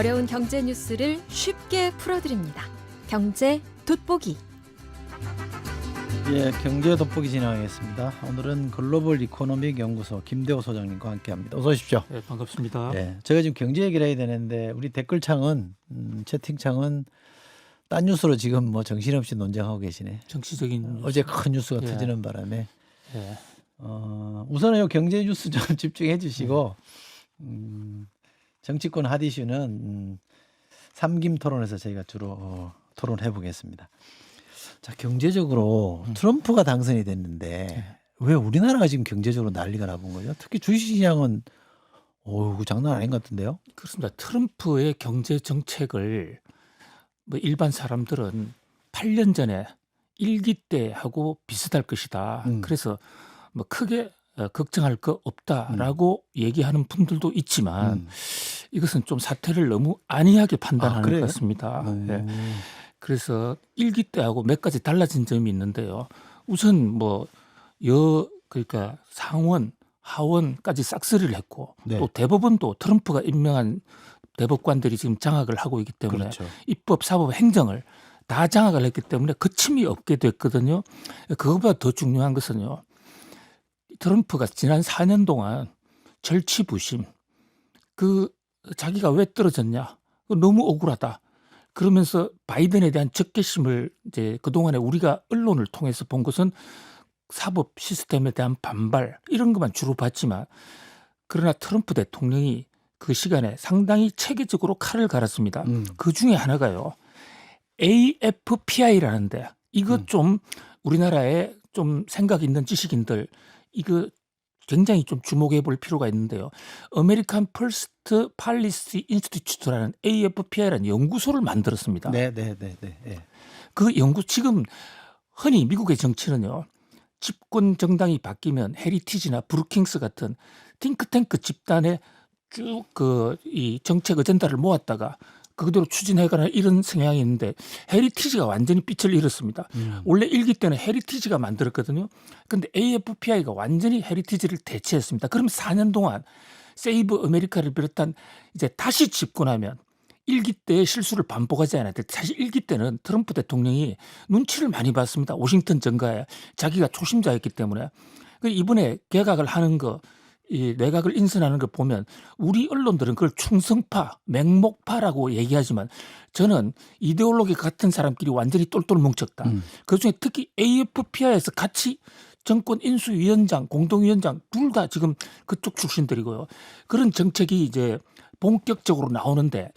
어려운 경제 뉴스를 쉽게 풀어드립니다. 경제 돋보기. 예, 경제 돋보기 진행하겠습니다. 오늘은 글로벌 이코노믹 연구소 김대호 소장님과 함께합니다. 어서 오십시오. 네, 반갑습니다. 예, 제가 지금 경제 얘기를 해야 되는데 우리 댓글창은 채팅창은 딴 뉴스로 지금 뭐 정신없이 논쟁하고 계시네. 정치적인 뉴스. 어제 큰 뉴스가 예. 터지는 바람에 예. 우선은 이 경제 뉴스 좀 집중해 주시고 정치권 핫 이슈는 삼김 토론에서 저희가 주로 토론해 보겠습니다. 자, 경제적으로 트럼프가 당선이 됐는데 왜 우리나라가 지금 경제적으로 난리가 나본 거죠? 특히 주식시장은 장난 아닌 것 같은데요. 그렇습니다. 트럼프의 경제 정책을 뭐 일반 사람들은 8년 전에 일기 때하고 비슷할 것이다. 그래서 뭐 크게 걱정할 거 없다라고 얘기하는 분들도 있지만 이것은 좀 사태를 너무 안이하게 판단하는 것 같습니다. 예. 그래서 일기 때하고 몇 가지 달라진 점이 있는데요. 우선 그러니까 상원, 하원까지 싹쓸이를 했고 네. 또 대법원도 트럼프가 임명한 대법관들이 지금 장악을 하고 있기 때문에 그렇죠. 입법, 사법, 행정을 다 장악을 했기 때문에 거침이 없게 됐거든요. 그것보다 더 중요한 것은요. 트럼프가 지난 4년 동안 절치부심, 자기가 왜 떨어졌냐, 너무 억울하다. 그러면서 바이든에 대한 적개심을 이제 그동안에 우리가 언론을 통해서 본 것은 사법 시스템에 대한 반발 이런 것만 주로 봤지만 그러나 트럼프 대통령이 그 시간에 상당히 체계적으로 칼을 갈았습니다. 그 중에 하나가요. AFPI라는데 이거 좀 우리나라에 좀 생각 있는 지식인들 이거 굉장히 좀 주목해 볼 필요가 있는데요. 아메리칸 퍼스트 팔리시 인스티튜트라는 AFPI라는 연구소를 만들었습니다. 네. 그 연구 지금 흔히 미국의 정치는요. 집권 정당이 바뀌면 헤리티지나 브루킹스 같은 띵크탱크 집단의 쭉 이 정책 어젠다를 모았다가 그대로 추진해가는 이런 성향이 있는데 헤리티지가 완전히 빛을 잃었습니다. 원래 일기 때는 헤리티지가 만들었거든요. 그런데 AFPI가 완전히 헤리티지를 대체했습니다. 그럼 4년 동안 세이브 아메리카를 비롯한 이제 다시 집권하면 일기 때의 실수를 반복하지 않았는데 사실 일기 때는 트럼프 대통령이 눈치를 많이 봤습니다. 워싱턴 정가에 자기가 초심자였기 때문에 이번에 개각을 하는 이 내각을 인선하는 거 보면 우리 언론들은 그걸 충성파, 맹목파라고 얘기하지만 저는 이데올로기 같은 사람끼리 완전히 똘똘 뭉쳤다. 그중에 특히 AFPI에서 같이 정권 인수위원장, 공동위원장 둘 다 지금 그쪽 출신들이고요. 그런 정책이 이제 본격적으로 나오는데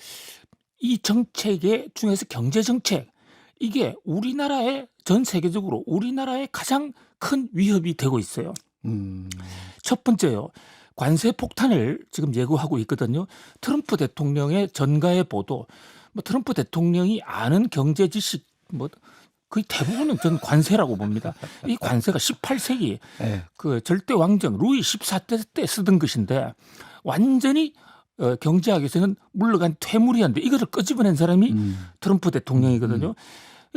이 정책의 중에서 경제 정책 이게 우리나라에 전 세계적으로 우리나라에 가장 큰 위협이 되고 있어요. 첫 번째요. 관세 폭탄을 지금 예고하고 있거든요. 트럼프 대통령의 전가의 보도, 트럼프 대통령이 아는 경제 지식, 거의 대부분은 전 관세라고 봅니다. 이 관세가 18세기 네. 그 절대 왕정 루이 14세 때 쓰던 것인데 완전히 경제학에서는 물러간 퇴물이었는데 이거를 끄집어낸 사람이 트럼프 대통령이거든요.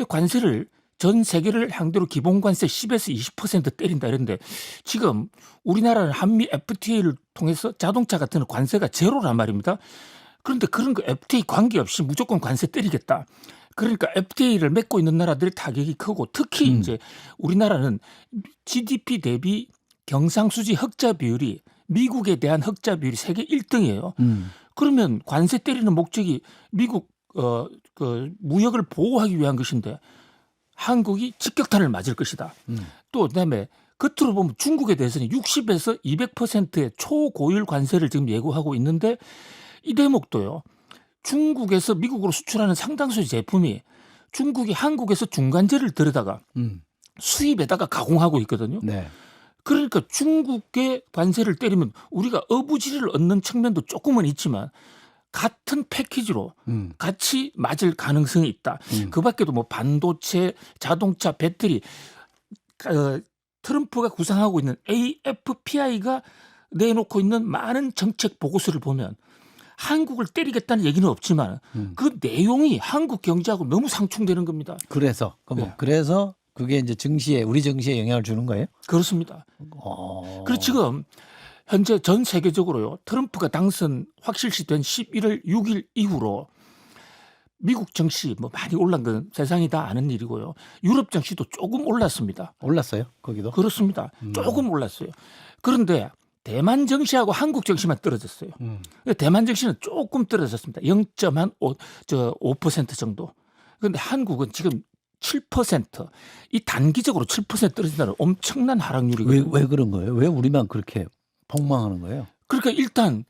관세를 전 세계를 상대로 기본 관세 10에서 20% 때린다 이런데 지금 우리나라는 한미 FTA를 통해서 자동차 같은 관세가 제로란 말입니다. 그런데 그런 거 FTA 관계없이 무조건 관세 때리겠다. 그러니까 FTA를 맺고 있는 나라들의 타격이 크고 특히 이제 우리나라는 GDP 대비 경상수지 흑자 비율이 미국에 대한 흑자 비율이 세계 1등이에요. 그러면 관세 때리는 목적이 미국 무역을 보호하기 위한 것인데 한국이 직격탄을 맞을 것이다. 또 그다음에 겉으로 보면 중국에 대해서는 60에서 200%의 초고율 관세를 지금 예고하고 있는데 이 대목도요. 중국에서 미국으로 수출하는 상당수의 제품이 중국이 한국에서 중간재를 들여다가 수입에다가 가공하고 있거든요. 네. 그러니까 중국의 관세를 때리면 우리가 어부지리를 얻는 측면도 조금은 있지만 같은 패키지로 같이 맞을 가능성이 있다. 그 밖에도 반도체, 자동차, 배터리 트럼프가 구상하고 있는 AFPI가 내놓고 있는 많은 정책 보고서를 보면 한국을 때리겠다는 얘기는 없지만 그 내용이 한국 경제하고 너무 상충되는 겁니다. 그래서 네. 그래서 그게 이제 우리 증시에 영향을 주는 거예요? 그렇습니다. 그리고 지금 현재 전 세계적으로요. 트럼프가 당선 확실시된 11월 6일 이후로 미국 증시 뭐 많이 올란 건 세상이 다 아는 일이고요. 유럽 증시도 조금 올랐습니다. 올랐어요? 거기도? 그렇습니다. 조금 올랐어요. 그런데 대만 증시하고 한국 증시만 떨어졌어요. 대만 증시는 조금 떨어졌습니다. 0.5% 정도. 그런데 한국은 지금 7%. 이 단기적으로 7% 떨어진다는 엄청난 하락률이거든요. 왜 그런 거예요? 왜 우리만 그렇게 폭망하는 거예요? 그러니까 일단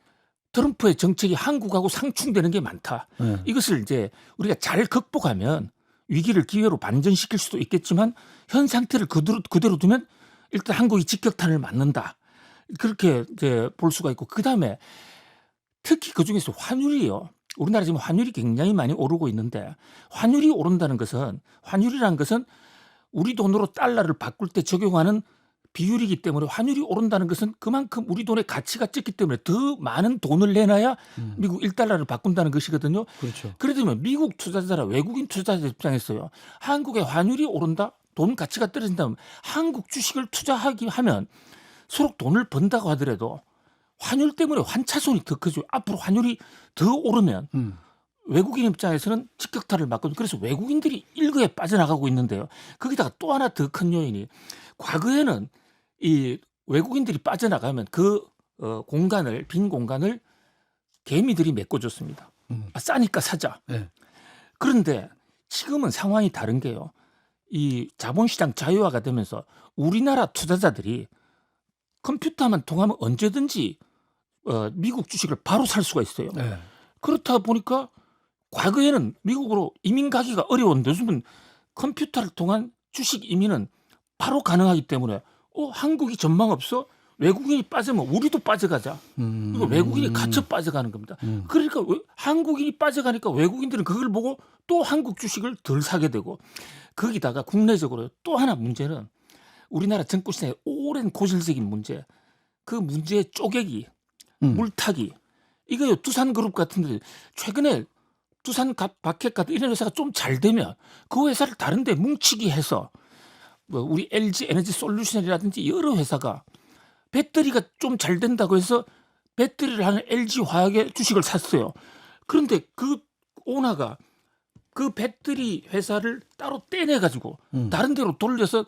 트럼프의 정책이 한국하고 상충되는 게 많다. 네. 이것을 이제 우리가 잘 극복하면 위기를 기회로 반전시킬 수도 있겠지만 현 상태를 그대로 두면 일단 한국이 직격탄을 맞는다. 그렇게 이제 볼 수가 있고 그다음에 특히 그중에서 환율이요. 우리나라 지금 환율이 굉장히 많이 오르고 있는데 환율이 오른다는 것은 환율이라는 것은 우리 돈으로 달러를 바꿀 때 적용하는 비율이기 때문에 환율이 오른다는 것은 그만큼 우리 돈의 가치가 쪘기 때문에 더 많은 돈을 내놔야 미국 1달러를 바꾼다는 것이거든요. 그렇죠. 그러면 미국 투자자나 외국인 투자자 입장에서요. 한국의 환율이 오른다? 돈 가치가 떨어진다면 한국 주식을 투자하기 하면 서로 돈을 번다고 하더라도 환율 때문에 환차손이 더 크죠. 앞으로 환율이 더 오르면 외국인 입장에서는 직격탄을 맞거든요. 그래서 외국인들이 일거에 빠져나가고 있는데요. 거기다가 또 하나 더 큰 요인이 과거에는 이 외국인들이 빠져나가면 그 빈 공간을 개미들이 메꿔줬습니다. 싸니까 사자. 네. 그런데 지금은 상황이 다른 게요. 이 자본시장 자유화가 되면서 우리나라 투자자들이 컴퓨터만 통하면 언제든지 미국 주식을 바로 살 수가 있어요. 네. 그렇다 보니까 과거에는 미국으로 이민 가기가 어려웠는데 요즘은 컴퓨터를 통한 주식 이민은 바로 가능하기 때문에 한국이 전망 없어? 외국인이 빠지면 우리도 빠져가자. 이거 외국인이 갇혀 빠져가는 겁니다. 그러니까 한국인이 빠져가니까 외국인들은 그걸 보고 또 한국 주식을 덜 사게 되고 거기다가 국내적으로 또 하나 문제는 우리나라 정권시장의 오랜 고질적인 문제 그 문제의 쪼개기 물타기 이거요. 두산그룹 같은데 최근에 두산 박해 같은 이런 회사가 좀 잘 되면 그 회사를 다른 데 뭉치기 해서 뭐 우리 LG 에너지 솔루션이라든지 여러 회사가 배터리가 좀 잘 된다고 해서 배터리를 하는 LG 화학의 주식을 샀어요. 그런데 그 오너가 그 배터리 회사를 따로 떼내 가지고 다른 데로 돌려서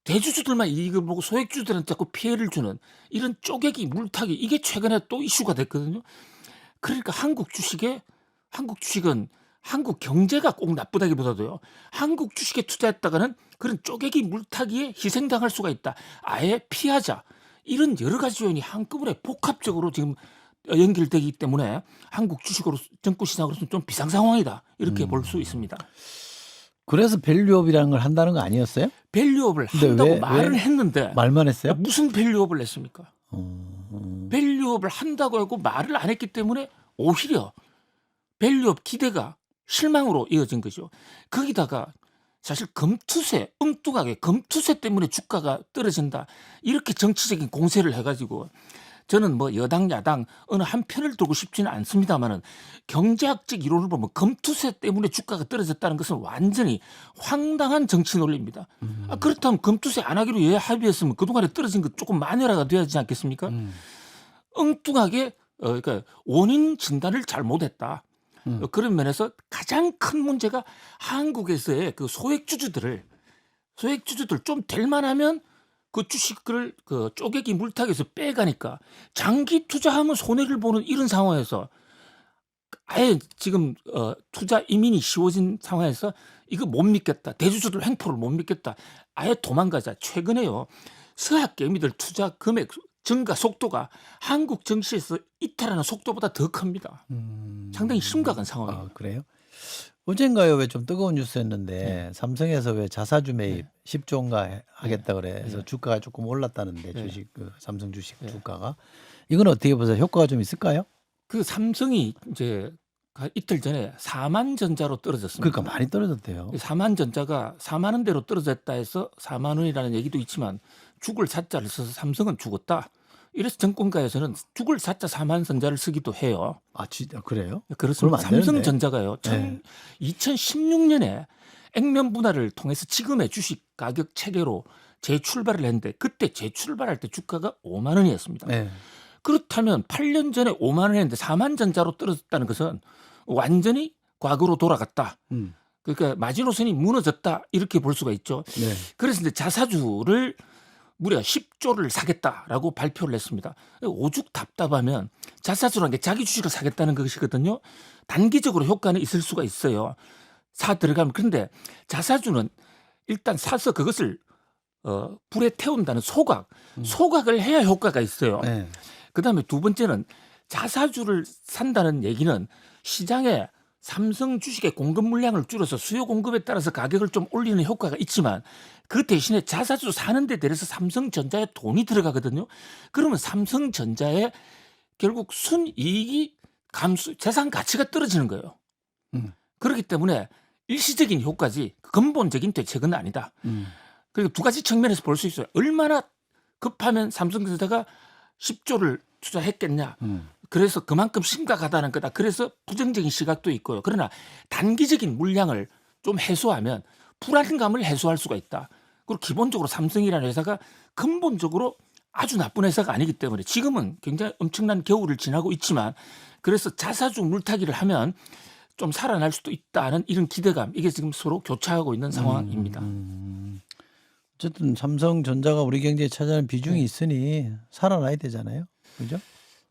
대주주들만 이익을 보고 소액주주들한테 자꾸 피해를 주는 이런 쪼개기 물타기 이게 최근에 또 이슈가 됐거든요. 그러니까 한국 주식은 한국 경제가 꼭 나쁘다기보다도요. 한국 주식에 투자했다가는 그런 쪼개기 물타기에 희생당할 수가 있다. 아예 피하자. 이런 여러 가지 요인이 한꺼번에 복합적으로 지금 연결되기 때문에 한국 주식으로 정권시장으로서는 좀 비상 상황이다. 이렇게 볼 수 있습니다. 그래서 밸류업이라는 걸 한다는 거 아니었어요? 밸류업을 근데 한다고 말은 했는데 말만 했어요? 무슨 밸류업을 했습니까? 밸류업을 한다고 하고 말을 안 했기 때문에 오히려 밸류업 기대가 실망으로 이어진 거죠. 거기다가 사실 엉뚱하게 검투세 때문에 주가가 떨어진다. 이렇게 정치적인 공세를 해가지고 저는 뭐 여당 야당 어느 한 편을 두고 싶지는 않습니다만은 경제학적 이론을 보면 검투세 때문에 주가가 떨어졌다는 것은 완전히 황당한 정치 논리입니다. 그렇다면 검투세 안 하기로 합의했으면 그동안에 떨어진 거 조금 만회라가 돼야지 않겠습니까? 엉뚱하게 그러니까 원인 진단을 잘 못했다. 그런 면에서 가장 큰 문제가 한국에서의 그 소액주주들 좀 될 만하면 그 주식을 그 쪼개기 물타기에서 빼가니까 장기 투자하면 손해를 보는 이런 상황에서 아예 지금 투자 이민이 쉬워진 상황에서 이거 못 믿겠다. 대주주들 횡포를 못 믿겠다. 아예 도망가자. 최근에요. 서학 개미들 투자 금액 증가 속도가 한국 증시에서 이탈하는 속도보다 더 큽니다. 상당히 심각한 상황이에요. 그래요? 어젠가요 왜 좀 뜨거운 뉴스였는데 삼성에서 왜 자사주 매입 10조인가 하겠다 그래서 주가가 조금 올랐다는데 주식 삼성 주식 주가가 이건 어떻게 보세요? 효과가 좀 있을까요? 그 삼성이 이제 이틀 전에 4만 전자로 떨어졌습니다. 그러니까 많이 떨어졌대요. 4만 전자가 4만 원대로 떨어졌다 해서 4만 원이라는 얘기도 있지만 죽을 사자를 써서 삼성은 죽었다. 이래서 정권가에서는 죽을 사자 4만 전자를 쓰기도 해요. 아, 진짜 그래요? 그렇습니다. 그러면 안 되는데. 삼성전자가요. 2016년에 액면 분할을 통해서 지금의 주식 가격 체계로 재출발을 했는데 그때 재출발할 때 주가가 5만 원이었습니다. 네. 그렇다면 8년 전에 5만 원 했는데 4만 전자로 떨어졌다는 것은 완전히 과거로 돌아갔다. 그러니까 마지노선이 무너졌다 이렇게 볼 수가 있죠. 네. 그래서 이제 자사주를 무려 10조를 사겠다라고 발표를 했습니다. 오죽 답답하면 자사주라는 게 자기 주식을 사겠다는 것이거든요. 단기적으로 효과는 있을 수가 있어요. 사 들어가면. 그런데 자사주는 일단 사서 그것을 불에 태운다는 소각을 해야 효과가 있어요. 네. 그다음에 두 번째는 자사주를 산다는 얘기는 시장에 삼성 주식의 공급 물량을 줄여서 수요 공급에 따라서 가격을 좀 올리는 효과가 있지만 그 대신에 자사주 사는 데 대해서 삼성전자에 돈이 들어가거든요. 그러면 삼성전자의 결국 순이익이 재산 가치가 떨어지는 거예요. 그렇기 때문에 일시적인 효과지 근본적인 대책은 아니다. 그리고 두 가지 측면에서 볼 수 있어요. 얼마나 급하면 삼성전자가 10조를 투자했겠냐. 그래서 그만큼 심각하다는 거다. 그래서 부정적인 시각도 있고요. 그러나 단기적인 물량을 좀 해소하면 불안감을 해소할 수가 있다. 그리고 기본적으로 삼성이라는 회사가 근본적으로 아주 나쁜 회사가 아니기 때문에 지금은 굉장히 엄청난 겨울을 지나고 있지만 그래서 자사주 물타기를 하면 좀 살아날 수도 있다는 이런 기대감 이게 지금 서로 교차하고 있는 상황입니다. 어쨌든 삼성전자가 우리 경제에 차지하는 비중이 있으니 살아나야 되잖아요. 그죠?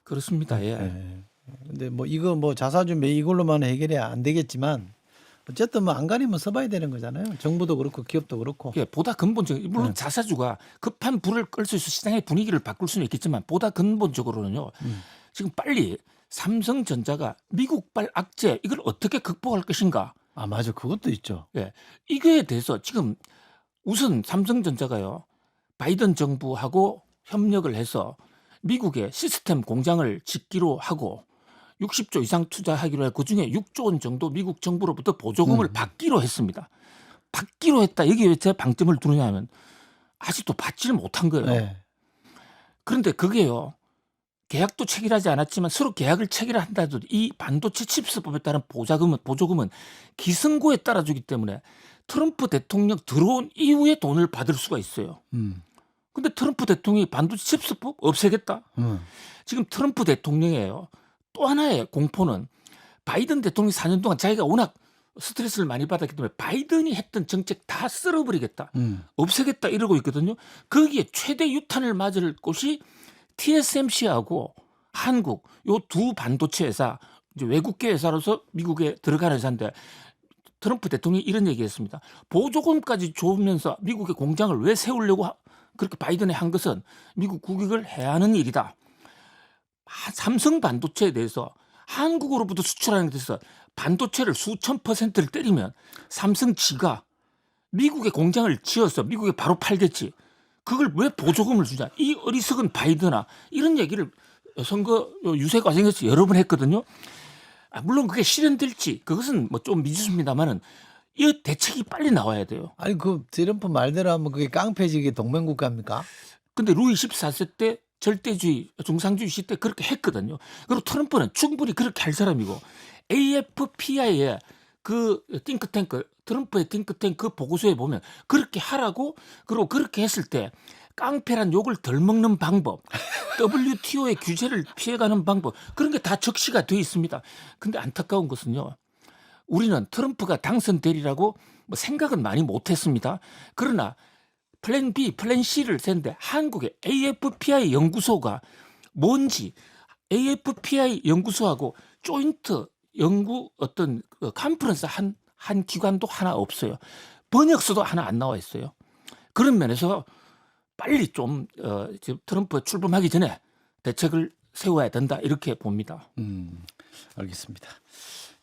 그렇습니다. 예. 네. 근데 뭐 이거 뭐 자사주 이걸로만 해결이 안 되겠지만 어쨌든 뭐 안간힘은 써봐야 되는 거잖아요. 정부도 그렇고 기업도 그렇고. 예, 보다 근본적인 물론 자사주가 급한 불을 끌 수 있어 시장의 분위기를 바꿀 수는 있겠지만 보다 근본적으로는요. 지금 빨리 삼성전자가 미국발 악재 이걸 어떻게 극복할 것인가. 아 맞아 그것도 있죠. 예, 이거에 대해서 지금 우선 삼성전자가요 바이든 정부하고 협력을 해서 미국에 시스템 공장을 짓기로 하고 60조 이상 투자하기로 해 그중에 6조 원 정도 미국 정부로부터 보조금을 받기로 했습니다. 받기로 했다. 여기에 왜 제 방점을 두느냐 하면 아직도 받지를 못한 거예요. 네. 그런데 그게요. 계약도 체결하지 않았지만 서로 계약을 체결한다 해도 이 반도체 칩스법에 따른 보조금은 기승고에 따라주기 때문에 트럼프 대통령 들어온 이후에 돈을 받을 수가 있어요. 근데 트럼프 대통령이 반도체 칩스법 없애겠다? 지금 트럼프 대통령이에요. 또 하나의 공포는 바이든 대통령이 4년 동안 자기가 워낙 스트레스를 많이 받았기 때문에 바이든이 했던 정책 다 쓸어버리겠다. 없애겠다 이러고 있거든요. 거기에 최대 유탄을 맞을 곳이 TSMC하고 한국 요 두 반도체 회사 이제 외국계 회사로서 미국에 들어가는 회사인데 트럼프 대통령이 이런 얘기했습니다. 보조금까지 주면서 미국의 공장을 왜 세우려고 그렇게 바이든이 한 것은 미국 국익을 해하는 일이다. 삼성 반도체에 대해서 한국으로부터 수출하는 데 있어서 반도체를 수천 %를 때리면 삼성 지가 미국의 공장을 지어서 미국에 바로 팔겠지. 그걸 왜 보조금을 주냐. 이 어리석은 바이든아. 이런 얘기를 선거 유세 과정에서 여러 번 했거든요. 물론 그게 실현될지 그것은 뭐 좀 미지수입니다만은 이 대책이 빨리 나와야 돼요. 아니 그 트럼프 말대로 하면 그게 깡패지기 동맹국가입니까? 근데 루이 14세 때 절대주의 중상주의 시대 그렇게 했거든요. 그리고 트럼프는 충분히 그렇게 할 사람이고 AFPI의 그 띵크탱크 트럼프의 띵크탱크 보고서에 보면 그렇게 하라고 그리고 그렇게 했을 때 깡패란 욕을 덜 먹는 방법 WTO의 규제를 피해가는 방법 그런 게 다 적시가 돼 있습니다. 근데 안타까운 것은요. 우리는 트럼프가 당선되리라고 뭐 생각은 많이 못했습니다. 그러나 플랜 B, 플랜 C를 했는데 한국의 AFPI 연구소가 뭔지 AFPI 연구소하고 조인트 연구 어떤 컨퍼런스 한 기관도 하나 없어요. 번역서도 하나 안 나와 있어요. 그런 면에서 빨리 좀 트럼프 출범하기 전에 대책을 세워야 된다 이렇게 봅니다. 알겠습니다.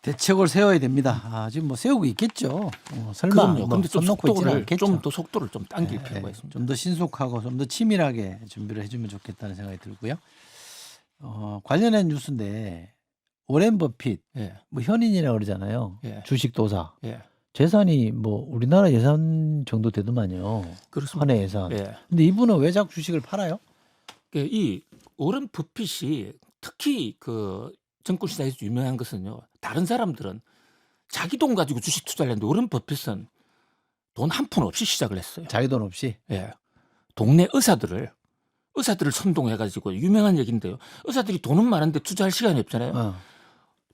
대책을 세워야 됩니다. 아, 지금 뭐 세우고 있겠죠. 설마 그럼요. 뭐 근데 좀 손 놓고 있지는 속도를 않겠죠. 좀 더 속도를 좀 당길 필요가 있습니다. 좀 더 신속하고 좀 더 치밀하게 준비를 해주면 좋겠다는 생각이 들고요. 관련된 뉴스인데 오렌 버핏 예. 뭐 현인이라고 그러잖아요. 예. 주식 도사. 예. 재산이 뭐 우리나라 예산 정도 되더만요. 그렇습니다. 한 해 예산. 예. 근데 이분은 왜 자꾸 주식을 팔아요? 이 오렌 버핏이 특히 그 정권 시장에서 유명한 것은요. 다른 사람들은 자기 돈 가지고 주식 투자를 했는데 오렌 버핏은 돈 한 푼 없이 시작을 했어요. 자기 돈 없이. 예. 동네 의사들을 선동해가지고 유명한 얘기인데요. 의사들이 돈은 많은데 투자할 시간이 없잖아요. 어.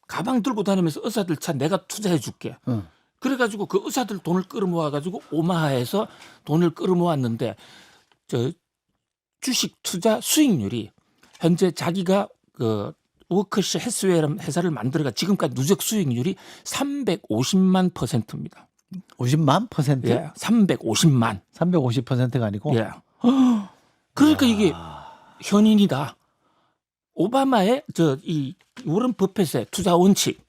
가방 들고 다니면서 의사들 차 내가 투자해 줄게. 어. 그래가지고 그 의사들 돈을 끌어모아가지고 오마하에서 돈을 끌어모았는데 저 주식 투자 수익률이 현재 자기가 그 워크시 헬스웨어라는 회사를 만들어가 지금까지 누적 수익률이 350만 %입니다. 50만 %? 예, 350만. 350%가 아니고. 예. 그러니까 이게 아. 현인이다. 오바마의 이 워런 버핏의 투자 원칙,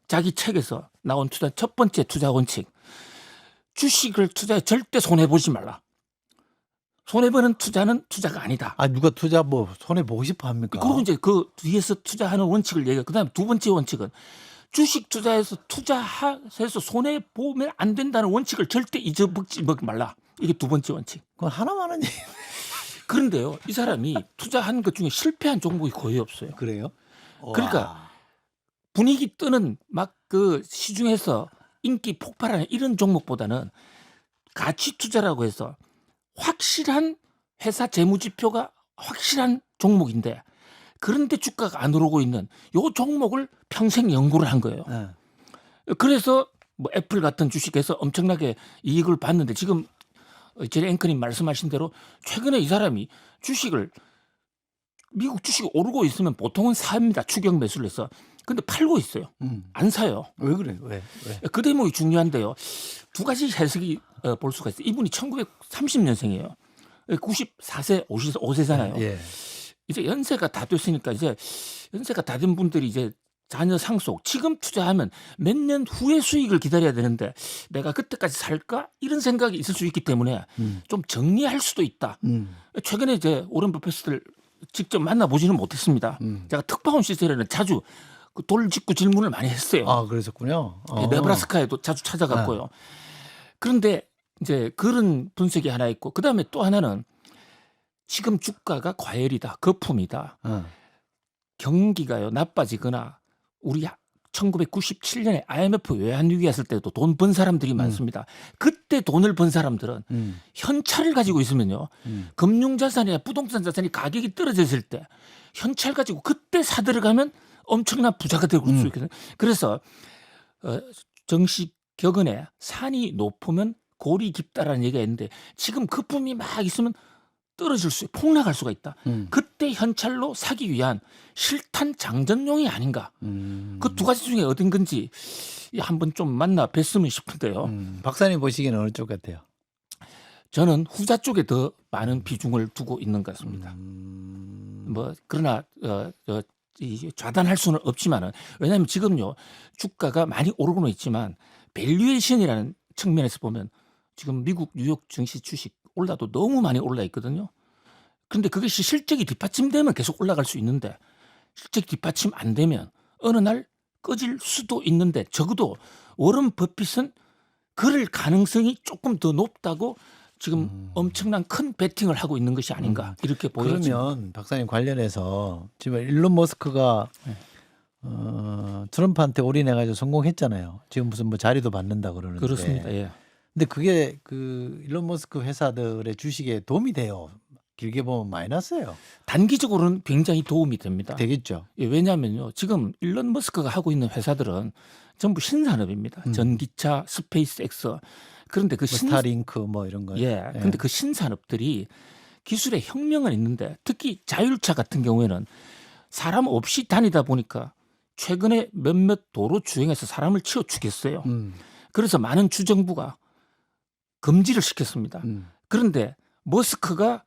자기 책에서 나온 투자 첫 번째 투자 원칙, 주식을 투자해 절대 손해 보지 말라. 손해 보는 투자는 투자가 아니다. 아 누가 투자 뭐 손해 보고 싶어 합니까? 그리고 이제 그 뒤에서 투자하는 원칙을 얘기해. 그다음에 두 번째 원칙은 주식 투자해서 투자해서 손해 보면 안 된다는 원칙을 절대 잊어먹지 말라. 이게 두 번째 원칙. 그건 하나만 하는 얘기. 그런데요, 이 사람이 투자한 것 중에 실패한 종목이 거의 없어요. 그래요? 그러니까 와. 분위기 뜨는 막 그 시중에서 인기 폭발하는 이런 종목보다는 가치 투자라고 해서 확실한 회사 재무지표가 확실한 종목인데 그런데 주가가 안 오르고 있는 요 종목을 평생 연구를 한 거예요. 네. 그래서 뭐 애플 같은 주식에서 엄청나게 이익을 봤는데 지금 제리 앵커님 말씀하신 대로 최근에 이 사람이 미국 주식이 오르고 있으면 보통은 삽니다. 추격 매수를 해서. 근데 팔고 있어요. 안 사요. 왜 그래? 왜? 그 대목이 중요한데요. 두 가지 해석이 볼 수가 있어요. 이분이 1930년생이에요. 94세, 55세잖아요. 예. 이제 연세가 다 됐으니까 이제 연세가 다 된 분들이 이제 자녀 상속, 지금 투자하면 몇 년 후에 수익을 기다려야 되는데 내가 그때까지 살까? 이런 생각이 있을 수 있기 때문에 좀 정리할 수도 있다. 최근에 이제 오런 버핏을 직접 만나보지는 못했습니다. 제가 특파원 시절에는 자주 그 돌직구 질문을 많이 했어요. 아 그랬었군요. 네브라스카에도 자주 찾아갔고요. 그런데 이제 그런 분석이 하나 있고 그다음에 또 하나는 지금 주가가 과열이다. 거품이다. 경기가요 나빠지거나 우리 1997년에 IMF 외환위기 왔을 때도 돈 번 사람들이 많습니다. 그때 돈을 번 사람들은 현찰을 가지고 있으면요. 금융자산이나 부동산 자산이 가격이 떨어졌을 때 현찰 가지고 그때 사들어가면 엄청난 부자가 될 수 있거든요. 그래서 정식 격언에 산이 높으면 골이 깊다라는 얘기가 있는데 지금 거품이 막 있으면 떨어질 수 폭락할 수가 있다. 그때 현찰로 사기 위한 실탄 장전용이 아닌가. 그 두 가지 중에 어떤 건지 한번 좀 만나 뵀으면 싶은데요. 박사님 보시기에는 어느 쪽 같아요? 저는 후자 쪽에 더 많은 비중을 두고 있는 것 같습니다. 뭐 그러나 좌단할 수는 없지만은 왜냐하면 지금요 주가가 많이 오르고는 있지만 밸류에이션이라는 측면에서 보면 지금 미국 뉴욕 증시 주식 올라도 너무 많이 올라 있거든요. 그런데 그것이 실적이 뒷받침되면 계속 올라갈 수 있는데 실적이 뒷받침 안 되면 어느 날 꺼질 수도 있는데 적어도 워런 버핏은 그럴 가능성이 조금 더 높다고 지금 엄청난 큰 베팅을 하고 있는 것이 아닌가 이렇게 보여집니다. 그러면 박사님 관련해서 지금 일론 머스크가 트럼프한테 올인해가지고 성공했잖아요. 지금 무슨 뭐 자리도 받는다 그러는데. 그렇습니다. 예. 근데 그게 그 일론 머스크 회사들의 주식에 도움이 돼요. 길게 보면 마이너스예요. 단기적으로는 굉장히 도움이 됩니다. 되겠죠. 예, 왜냐하면요. 지금 일론 머스크가 하고 있는 회사들은 전부 신산업입니다. 전기차, 스페이스X. 그런데 그 뭐 스타링크 뭐 이런 거. 예. 근데 그 신산업들이 기술의 혁명은 있는데 특히 자율차 같은 경우에는 사람 없이 다니다 보니까 최근에 몇몇 도로 주행해서 사람을 치워 죽였어요. 그래서 많은 주정부가 금지를 시켰습니다. 그런데 머스크가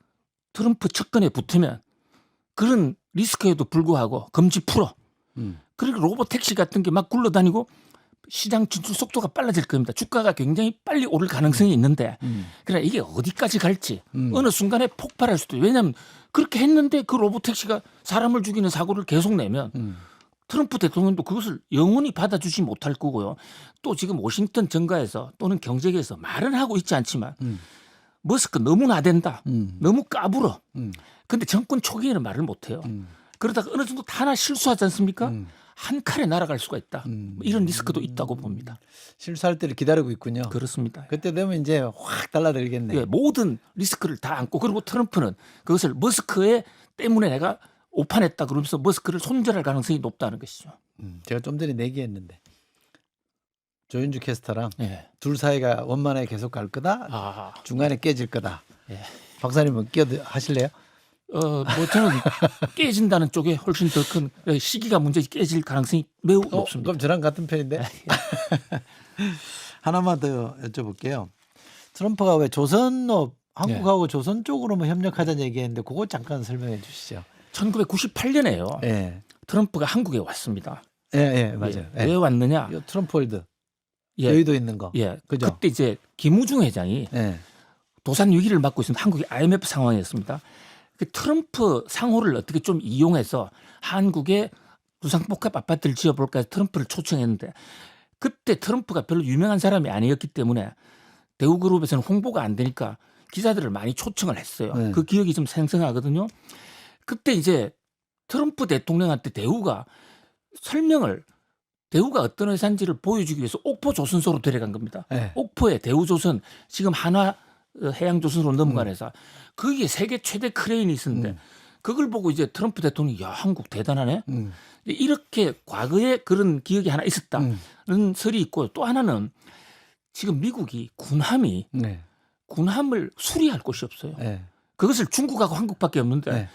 트럼프 측근에 붙으면 그런 리스크에도 불구하고 금지 풀어. 그리고 로봇 택시 같은 게 막 굴러다니고 시장 진출 속도가 빨라질 겁니다. 주가가 굉장히 빨리 오를 가능성이 있는데 그러나 이게 어디까지 갈지 어느 순간에 폭발할 수도 있어요. 왜냐하면 그렇게 했는데 그 로봇 택시가 사람을 죽이는 사고를 계속 내면 트럼프 대통령도 그것을 영원히 받아주지 못할 거고요. 또 지금 워싱턴 정가에서 또는 경제계에서 말은 하고 있지 않지만 머스크 너무 나댄다. 너무 까불어. 근데 정권 초기에는 말을 못해요. 그러다가 어느 정도 하나 실수하지 않습니까? 한 칸에 날아갈 수가 있다. 뭐 이런 리스크도 있다고 봅니다. 실수할 때를 기다리고 있군요. 그렇습니다. 그때 되면 이제 확 달라들겠네. 예, 모든 리스크를 다 안고 그리고 트럼프는 그것을 머스크의 때문에 내가 오판했다 그러면서 머스크를 손절할 가능성이 높다는 것이죠. 제가 좀 전에 내기했는데 조윤주 캐스터랑 예. 둘 사이가 원만하게 계속 갈 거다. 아, 중간에 깨질 거다. 예. 박사님은 하실래요? 뭐 저는 깨진다는 쪽에 훨씬 더 큰 시기가 문제지 깨질 가능성이 매우 높습니다. 그럼 저랑 같은 편인데. 하나만 더 여쭤볼게요. 트럼프가 왜 조선업 한국하고 조선 쪽으로 뭐 협력하자는 얘기했는데 그거 잠깐 설명해 주시죠. 1998년에요. 예. 트럼프가 한국에 왔습니다. 예, 맞아요. 왜 왔느냐? 요 트럼프 월드. 예, 여의도 있는 거. 예. 그죠? 그때 이제 김우중 회장이 예. 도산 위기를 맞고 있는 한국이 IMF 상황이었습니다. 그 트럼프 상호를 어떻게 좀 이용해서 한국에 두상복합 아파트를 지어볼까 해서 트럼프를 초청했는데 그때 트럼프가 별로 유명한 사람이 아니었기 때문에 대우그룹에서는 홍보가 안 되니까 기자들을 많이 초청을 했어요. 네. 그 기억이 좀 생생하거든요. 그때 이제 트럼프 대통령한테 대우가 어떤 회사인지를 보여주기 위해서 옥포 조선소로 데려간 겁니다. 예. 옥포에 대우조선 지금 한화 해양조선으로 넘어간 회사 거기에 세계 최대 크레인이 있었는데 그걸 보고 이제 트럼프 대통령이 야 한국 대단하네 이렇게 과거에 그런 기억이 하나 있었다는 설이 있고 또 하나는 지금 미국이 군함이 네. 군함을 수리할 곳이 없어요. 예. 그것을 중국하고 한국밖에 없는데 네.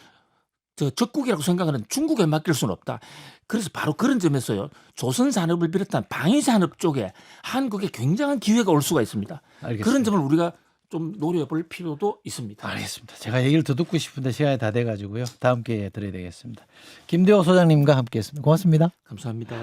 저 적국이라고 생각하는 중국에 맡길 수는 없다. 그래서 바로 그런 점에서요. 조선 산업을 비롯한 방위 산업 쪽에 한국에 굉장한 기회가 올 수가 있습니다. 알겠습니다. 그런 점을 우리가 좀 노려볼 필요도 있습니다. 알겠습니다. 제가 얘기를 더 듣고 싶은데 시간이 다 돼가지고요. 다음 기회에 드려야 되겠습니다. 김대호 소장님과 함께했습니다. 고맙습니다. 감사합니다.